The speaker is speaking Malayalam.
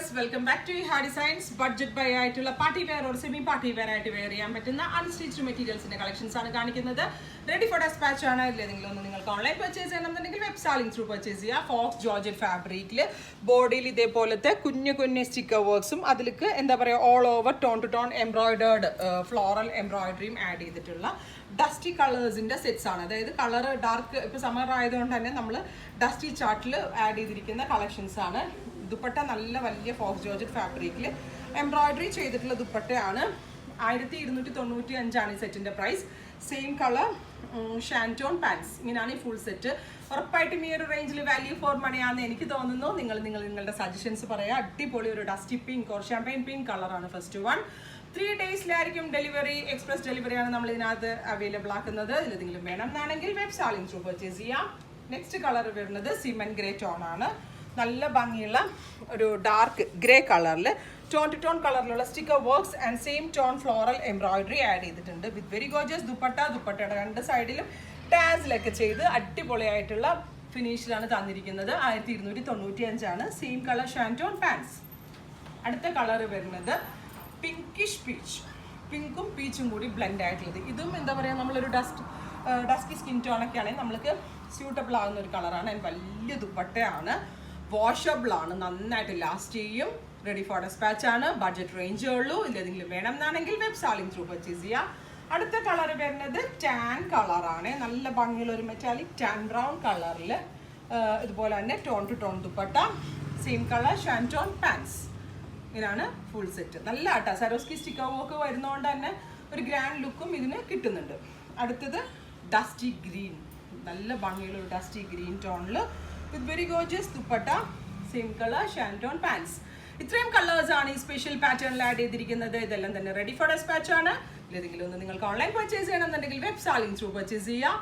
viewers, welcome back to Iha Designs. Budget buy ആയിട്ടുള്ള party wear or semi party wear ആയിട്ട് വെയർ ചെയ്യാൻ പറ്റുന്ന അൺസ്റ്റിച്ച്ഡ് മെറ്റീരിയൽസിന്റെ കളക്ഷൻസ് ആണ് കാണിക്കുന്നത്. റെഡി ഫോർ ഡെസ്പാച്ച് ആണ്. ഇതിലെങ്കിലും ഒന്ന് നിങ്ങൾക്ക് ഓൺലൈൻ പർച്ചേസ് ചെയ്യണമെന്നുണ്ടെങ്കിൽ വെബ് സാലിംഗ് ത്രൂ പർച്ചേസ് ചെയ്യുക. ഫോക്സ് ജോർജറ്റ് ഫാബ്രിക്കിൽ ബോഡിയിൽ ഇതേപോലത്തെ കുഞ്ഞു കുഞ്ഞു സ്റ്റിക്കർ വർക്ക്സും അതിലേക്ക് എന്താ പറയുക all over tone to tone embroidered floral എംബ്രോയിഡറിയും ആഡ് ചെയ്തിട്ടുള്ള ഡസ്റ്റി കളേഴ്സിന്റെ സെറ്റ്സ് ആണ്. അതായത് കളർ ഡാർക്ക് ഇപ്പോൾ സമ്മർ ആയതുകൊണ്ട് തന്നെ നമ്മൾ ഡസ്റ്റി ചാർട്ടിൽ ആഡ് ചെയ്തിരിക്കുന്ന കളക്ഷൻസ് ആണ്. ദുപ്പട്ട നല്ല വലിയ ഫോക്സ് ജോർജറ്റ് ഫാബ്രിക്കിൽ എംബ്രോയിഡറി ചെയ്തിട്ടുള്ള ദുപ്പട്ടയാണ്. 1295 ഈ സെറ്റിന്റെ price. Same colour shantoon pants. ഇങ്ങനെയാണ് ഈ ഫുൾ സെറ്റ്. ഉറപ്പായിട്ടും ഈ ഒരു റേഞ്ചിൽ വാല്യൂ ഫോർ മണിയാണെന്ന് എനിക്ക് തോന്നുന്നു. നിങ്ങളുടെ സജഷൻസ് പറയാം. അടിപൊളി ഒരു dusty pink or champagne pink കളറാണ് ഫസ്റ്റ് വൺ. 3 ഡേയ്സിലായിരിക്കും ഡെലിവറി. എക്സ്പ്രസ് ഡെലിവറിയാണ് നമ്മൾ ഇതിനകത്ത് അവൈലബിൾ ആക്കുന്നത്. ഇതിലെന്തെങ്കിലും വേണം എന്നാണെങ്കിൽ വെബ് സാലിംഗ് ത്രൂ പർച്ചേസ് ചെയ്യാം. നെക്സ്റ്റ് കളർ വരുന്നത് സിമൻ ഗ്രേ ടോൺ ആണ്. നല്ല ഭംഗിയുള്ള ഒരു ഡാർക്ക് ഗ്രേ കളറിൽ ടോൺ ടു ടോൺ കളറിലുള്ള sticker works and same tone floral embroidery add ചെയ്തിട്ടുണ്ട്. വിത്ത് വെരി ഗോർജിയസ് ദുപ്പട്ടയുടെ രണ്ട് സൈഡിലും ടാസിലൊക്കെ ചെയ്ത് അടിപൊളിയായിട്ടുള്ള ഫിനിഷിലാണ് തന്നിരിക്കുന്നത്. 1295 സെയിം കളർ ഷാൻറ്റോൺ പാൻസ്. അടുത്ത കളർ വരുന്നത് പിങ്കിഷ് പീച്ച്. പിങ്കും പീച്ചും കൂടി ബ്ലെൻഡ് ആയിട്ടുള്ളത്. ഇതും എന്താ പറയുക നമ്മളൊരു ഡസ്കി സ്കിൻ ടോണൊക്കെ ആണെങ്കിൽ നമ്മൾക്ക് സ്യൂട്ടബിൾ ആകുന്ന ഒരു കളറാണ്. ആൻഡ് വലിയ ദുപ്പട്ടയാണ്. വാഷബിൾ ആണ്. നന്നായിട്ട് ലാസ്റ്റ് ചെയ്യും. റെഡി ഫോർ ഡെസ്പാച്ച് ആണ്. ബഡ്ജറ്റ് റേഞ്ചേ ഉള്ളൂ. ഇതിലെന്തെങ്കിലും വേണം എന്നാണെങ്കിൽ വെബ് സാലിംഗ് ത്രൂ പർച്ചേസ് ചെയ്യാം. അടുത്ത കളർ വരുന്നത് ടാൻ കളറാണ്. നല്ല ഭംഗിയുള്ള ഒരു മെറ്റാലിക് ടാൻ ബ്രൗൺ കളറിൽ ഇതുപോലെ തന്നെ tone to tone dupatta, same colour shantoon pants. ഇതാണ് ഫുൾ സെറ്റ്. നല്ല ആട്ടാ സരോസ്കി സ്റ്റിക്കർ വർക്ക് വരുന്നതുകൊണ്ട് തന്നെ ഒരു ഗ്രാൻഡ് ലുക്കും ഇതിന് കിട്ടുന്നുണ്ട്. അടുത്തത് ഡസ്റ്റി ഗ്രീൻ. നല്ല ഭംഗിയുള്ള ഒരു ഡസ്റ്റി ഗ്രീൻ ടോണിൽ with very gorgeous dupatta, same colour shantoon pants. ഇത്രയും കളേഴ്സ് ആണ് ഈ സ്പെഷ്യൽ പാറ്റേണിൽ ആഡ് ചെയ്തിരിക്കുന്നത്. ഇതെല്ലാം തന്നെ റെഡി ഫോർ ഡെസ്പാച്ച് ആണ്. ഇതിലെന്തെങ്കിലും ഒന്ന് നിങ്ങൾക്ക് ഓൺലൈൻ പർച്ചേസ് ചെയ്യണമെന്നുണ്ടെങ്കിൽ വെബ് സാലിംഗ് ത്രൂ പർച്ചേസ് ചെയ്യുക.